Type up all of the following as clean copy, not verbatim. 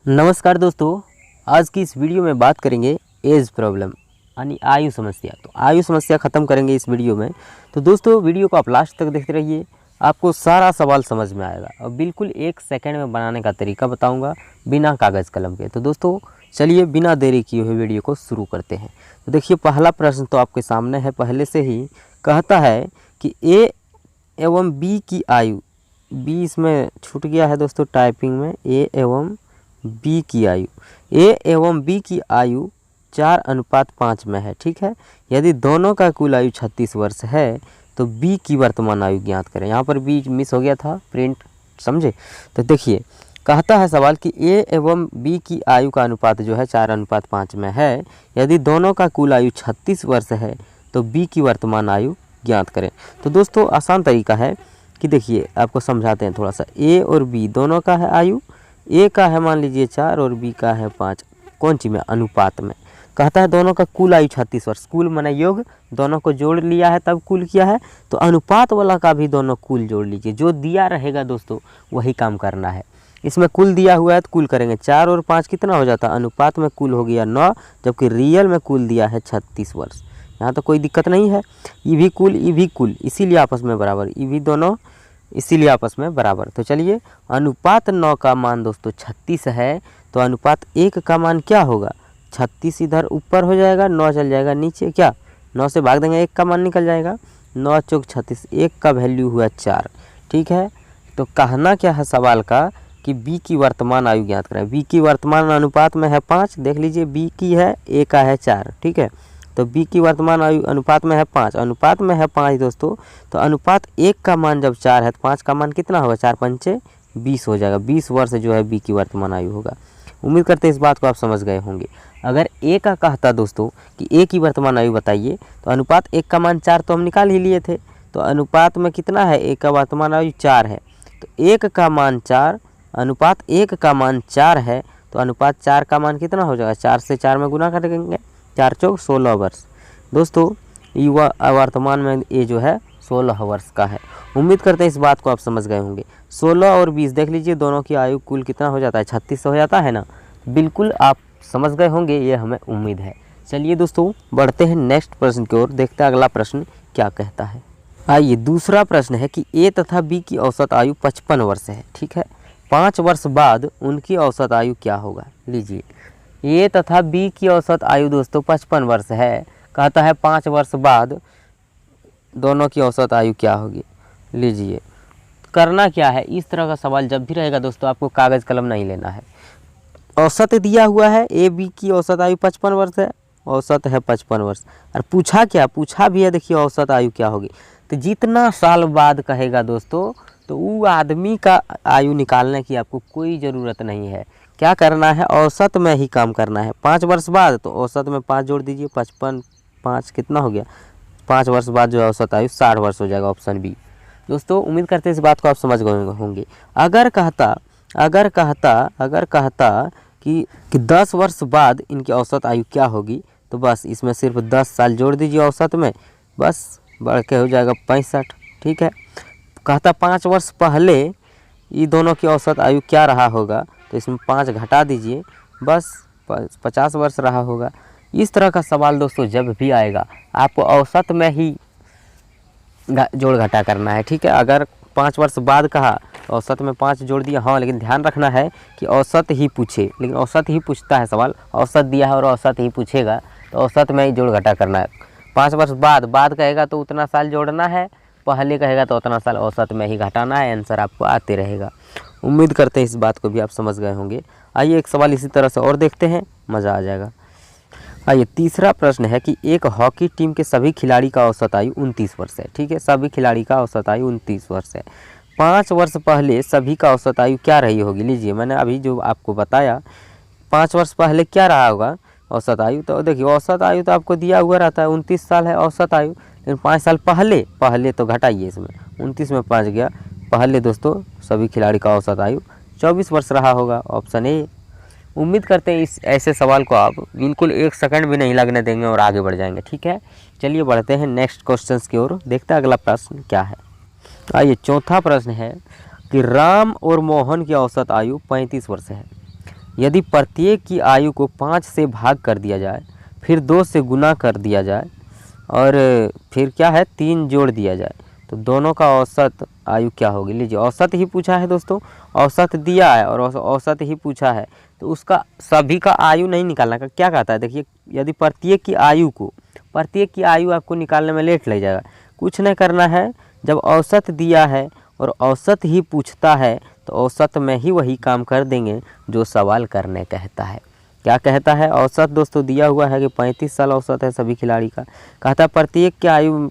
नमस्कार दोस्तों, आज की इस वीडियो में बात करेंगे एज प्रॉब्लम यानी आयु समस्या। तो आयु समस्या ख़त्म करेंगे इस वीडियो में। तो दोस्तों वीडियो को आप लास्ट तक देखते रहिए, आपको सारा सवाल समझ में आएगा और बिल्कुल 1 सेकंड में बनाने का तरीका बताऊंगा बिना कागज़ कलम के। तो दोस्तों चलिए बिना देरी किए हुए वीडियो को शुरू करते हैं। तो देखिए पहला प्रश्न तो आपके सामने है पहले से ही, कहता है कि ए एवं बी की आयु, बी इसमें छूट गया है दोस्तों टाइपिंग में, ए एवं बी की आयु, ए एवं बी की आयु 4:5 में है। ठीक है, यदि दोनों का कुल आयु 36 वर्ष है तो बी की वर्तमान आयु ज्ञात करें। यहाँ पर बी मिस हो गया था प्रिंट, समझे। तो देखिए कहता है सवाल कि ए एवं बी की आयु का अनुपात जो है 4:5 में है, यदि दोनों का कुल आयु 36 वर्ष है तो बी की वर्तमान आयु ज्ञात करें। तो दोस्तों आसान तरीका है कि देखिए आपको समझाते हैं थोड़ा सा। ए और बी दोनों का है आयु, ए का है मान लीजिए 4 और बी का है 5, कौन सी में, अनुपात में। कहता है दोनों का कुल आयु 36 वर्ष, कुल माने योग, दोनों को जोड़ लिया है तब कुल किया है, तो अनुपात वाला का भी दोनों कुल जोड़ लीजिए। जो दिया रहेगा दोस्तों वही काम करना है। इसमें कुल दिया हुआ है तो कुल करेंगे, 4 और 5 कितना हो जाता है, अनुपात में कुल हो गया 9, जबकि रियल में कुल दिया है 36 वर्ष। यहाँ तो कोई दिक्कत नहीं है, ये भी कुल, इसीलिए आपस में बराबर, ये भी दोनों इसीलिए आपस में बराबर। तो चलिए अनुपात 9 का मान दोस्तों 36 है, तो अनुपात 1 का मान क्या होगा, 36 इधर ऊपर हो जाएगा, 9 चल जाएगा नीचे, क्या 9 से भाग देंगे 1 का मान निकल जाएगा, 9 चौक 36, 1 का वैल्यू हुआ 4। ठीक है, तो कहना क्या है सवाल का कि बी की वर्तमान आयु ज्ञात करें। बी की वर्तमान अनुपात में है 5, देख लीजिए बी की है, ए का है 4। ठीक है, तो बी की वर्तमान आयु अनुपात में है 5, अनुपात में है 5 दोस्तों, तो अनुपात 1 का मान जब 4 है तो 5 का मान कितना होगा, 4 पंचे 20 हो जाएगा। 20 वर्ष जो है बी की वर्तमान आयु होगा। उम्मीद करते हैं इस बात को आप समझ गए होंगे। अगर ए का कहता दोस्तों कि ए की वर्तमान आयु बताइए, तो अनुपात 1 का मान 4 तो हम निकाल ही लिए थे, तो अनुपात में कितना है, ए का वर्तमान आयु 4 है, तो 1 का मान 4, अनुपात 1 का मान 4 है, तो अनुपात 4 का मान कितना हो जाएगा, 4 से 4 में गुना कर देंगे, 4 चौक 16 वर्ष। दोस्तों युवा वर्तमान में ये जो है 16 वर्ष का है। उम्मीद करते हैं इस बात को आप समझ गए होंगे। 16 और 20 देख लीजिए, दोनों की आयु कुल कितना हो जाता है, 36 हो जाता है ना। बिल्कुल आप समझ गए होंगे, ये हमें उम्मीद है। चलिए दोस्तों बढ़ते हैं नेक्स्ट प्रश्न की ओर, देखते हैं अगला प्रश्न क्या कहता है। आइए दूसरा प्रश्न है कि ए तथा बी की औसत आयु 55 वर्ष है। ठीक है, 5 वर्ष बाद उनकी औसत आयु क्या होगा। लीजिए ए तथा बी की औसत आयु दोस्तों 55 वर्ष है, कहता है 5 वर्ष बाद दोनों की औसत आयु क्या होगी। लीजिए करना क्या है, इस तरह का सवाल जब भी रहेगा दोस्तों आपको कागज़ कलम नहीं लेना है। औसत दिया हुआ है, ए बी की औसत आयु 55 वर्ष है, औसत है 55 वर्ष, और पूछा क्या, पूछा भी है देखिए औसत आयु क्या होगी। तो जितना साल बाद कहेगा दोस्तों तो वो आदमी का आयु निकालने की आपको कोई ज़रूरत नहीं है। क्या करना है, औसत में ही काम करना है। 5 वर्ष बाद तो औसत में 5 जोड़ दीजिए, 55 5 कितना हो गया, 5 वर्ष बाद जो है औसत आयु 60 वर्ष हो जाएगा, ऑप्शन बी। दोस्तों उम्मीद करते हैं इस बात को आप समझ गए होंगे। अगर कहता कि 10 वर्ष बाद इनकी औसत आयु क्या होगी, तो बस इसमें सिर्फ 10 साल जोड़ दीजिए औसत में, बस बढ़ के हो जाएगा 65। ठीक है, कहता 5 वर्ष पहले ये दोनों की औसत आयु क्या रहा होगा, तो इसमें 5 घटा दीजिए, बस 50 वर्ष रहा होगा। इस तरह का सवाल दोस्तों जब भी आएगा आपको औसत में ही जोड़ घटा करना है। ठीक है, अगर 5 वर्ष बाद कहा औसत में 5 जोड़ दिया, हाँ लेकिन ध्यान रखना है कि औसत ही पूछे, लेकिन औसत ही पूछता है सवाल, औसत दिया है और औसत ही पूछेगा, तो औसत में ही जोड़ घटा करना है। 5 वर्ष बाद कहेगा तो उतना साल जोड़ना है, पहले कहेगा तो उतना साल औसत में ही घटाना है, आंसर आपको आते रहेगा। उम्मीद करते हैं इस बात को भी आप समझ गए होंगे। आइए एक सवाल इसी तरह से और देखते हैं, मज़ा आ जाएगा। आइए तीसरा प्रश्न है कि एक हॉकी टीम के सभी खिलाड़ी का औसत आयु 29 वर्ष है। ठीक है, सभी खिलाड़ी का औसत आयु 29 वर्ष है। 5 वर्ष पहले सभी का औसत आयु क्या रही होगी। लीजिए मैंने अभी जो आपको बताया, 5 वर्ष पहले क्या रहा होगा औसत आयु, तो देखिए औसत आयु तो आपको दिया हुआ रहता है 29 साल है औसत आयु, लेकिन 5 साल पहले तो घटाइए, इसमें 29 में 5 गया, पहले दोस्तों सभी खिलाड़ी का औसत आयु 24 वर्ष रहा होगा, ऑप्शन ए। उम्मीद करते हैं इस ऐसे सवाल को आप बिल्कुल 1 सेकंड भी नहीं लगने देंगे और आगे बढ़ जाएंगे। ठीक है, चलिए बढ़ते हैं नेक्स्ट क्वेश्चन की ओर, देखते हैं अगला प्रश्न क्या है। आइए चौथा प्रश्न है कि राम और मोहन की औसत आयु 35 वर्ष है। यदि प्रत्येक की आयु को 5 से भाग कर दिया जाए, फिर 2 से गुना कर दिया जाए और फिर क्या है 3 जोड़ दिया जाए, तो दोनों का औसत आयु क्या होगी। लीजिए औसत ही पूछा है दोस्तों, औसत दिया है और औसत ही पूछा है, तो उसका सभी का आयु नहीं निकालना का क्या कहता है। देखिए यदि प्रत्येक की आयु आपको निकालने में लेट लग जाएगा, कुछ नहीं करना है। जब औसत दिया है और औसत ही पूछता है तो औसत में ही वही काम कर देंगे जो सवाल करने कहता है। क्या कहता है, औसत दोस्तों दिया हुआ है कि 35 साल औसत है सभी खिलाड़ी का। कहता है प्रत्येक की आयु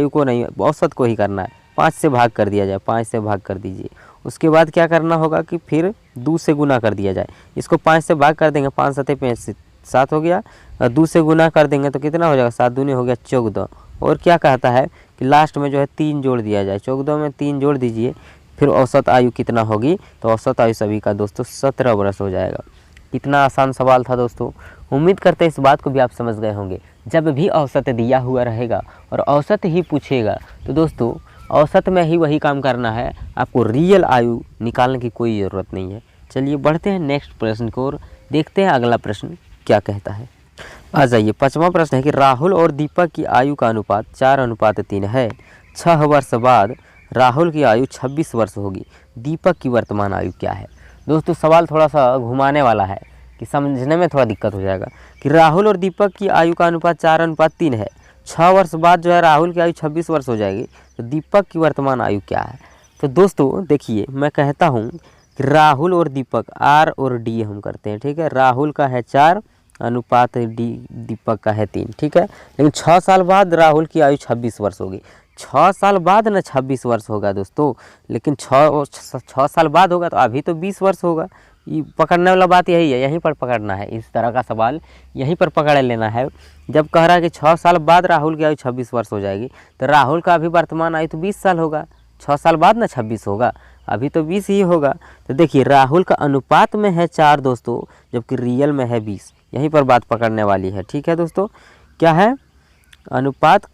को नहीं, औसत को ही करना है, 5 से भाग कर दिया जाए, 5 से भाग कर दीजिए। उसके बाद क्या करना होगा कि फिर 2 से गुना कर दिया जाए। इसको 5 से भाग कर देंगे, 5 7 65 7 हो गया, और 2 से गुना कर देंगे तो कितना हो जाएगा, 7 दूनी हो गया 14। और क्या कहता है कि लास्ट में जो है 3 जोड़ दिया जाए, 14 में 3 जोड़ दीजिए, फिर औसत आयु कितना होगी, तो औसत आयु सभी का दोस्तों 17 वर्ष हो जाएगा। कितना आसान सवाल था दोस्तों। उम्मीद करते हैं इस बात को भी आप समझ गए होंगे। जब भी औसत दिया हुआ रहेगा और औसत ही पूछेगा तो दोस्तों औसत में ही वही काम करना है, आपको रियल आयु निकालने की कोई ज़रूरत नहीं है। चलिए बढ़ते हैं नेक्स्ट प्रश्न की ओर, देखते हैं अगला प्रश्न क्या कहता है। आ जाइए, 5वां प्रश्न है कि राहुल और दीपक की आयु का अनुपात 4:3 है। 6 वर्ष बाद राहुल की आयु 26 वर्ष होगी, दीपक की वर्तमान आयु क्या है। दोस्तों सवाल थोड़ा सा घुमाने वाला है कि समझने में थोड़ा दिक्कत हो जाएगा कि राहुल और दीपक की आयु का अनुपात 4:3 है। 6 वर्ष बाद जो है राहुल की आयु 26 वर्ष हो जाएगी, तो दीपक की वर्तमान आयु क्या है। तो दोस्तों देखिए मैं कहता हूँ कि राहुल और दीपक R और D हम करते हैं, ठीक है। राहुल का है 4 अनुपात दीपक का है 3, ठीक है। लेकिन 6 साल बाद राहुल की आयु 26 वर्ष होगी। 6 साल बाद ना 26 वर्ष होगा दोस्तों, लेकिन 6 साल बाद होगा तो अभी तो 20 वर्ष होगा। ये पकड़ने वाला बात यही है, यहीं पर पकड़ना है, इस तरह का सवाल यहीं पर पकड़ लेना है। जब कह रहा है कि 6 साल बाद राहुल की आयु 26 वर्ष हो जाएगी, तो राहुल का अभी वर्तमान आयु तो 20 साल होगा। 6 साल बाद ना 26 होगा, अभी तो 20 ही होगा। तो देखिए राहुल का अनुपात में है 4 दोस्तों, जबकि रियल में है 20। यहीं पर बात पकड़ने वाली है, ठीक है दोस्तों। क्या है अनुपात,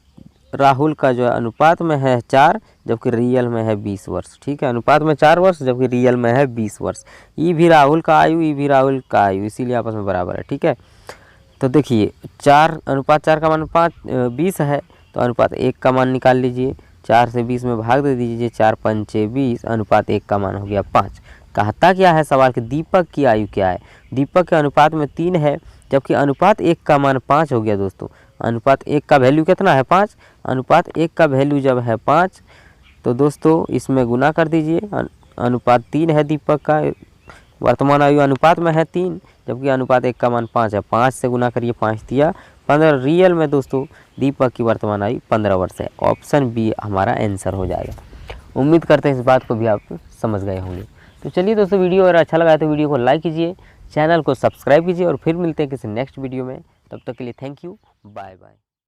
राहुल का जो है अनुपात में है 4 जबकि रियल में है 20 वर्ष, ठीक है। अनुपात में 4 वर्ष जबकि रियल में है 20 वर्ष। ये भी राहुल का आयु, ये भी राहुल का आयु, इसीलिए आपस में बराबर है, ठीक है। तो देखिए 4 अनुपात 4 का मान 20 है, तो अनुपात 1 का मान निकाल लीजिए, 4 से 20 में भाग दे दीजिए, 4 पंचे 20, अनुपात 1 का मान हो गया 5। कहता क्या है सवाल कि दीपक की आयु क्या है। दीपक के अनुपात में 3 है, जबकि अनुपात 1 का मान 5 हो गया दोस्तों। अनुपात 1 का वैल्यू कितना है 5, अनुपात 1 का वैल्यू जब है 5 तो दोस्तों इसमें गुना कर दीजिए। अनुपात 3 है दीपक का, वर्तमान आयु अनुपात में है 3 जबकि अनुपात 1 का मान 5 है। 5 से गुना करिए, 5 दिया 15। रियल में दोस्तों दीपक की वर्तमान आयु 15 वर्ष है। ऑप्शन बी हमारा आंसर हो जाएगा। उम्मीद करते हैं इस बात को भी आप समझ गए होंगे। तो चलिए दोस्तों वीडियो अगर अच्छा लगा है तो वीडियो को लाइक कीजिए, चैनल को सब्सक्राइब कीजिए और फिर मिलते हैं किसी नेक्स्ट वीडियो में। तब तक के लिए थैंक यू, बाय बाय।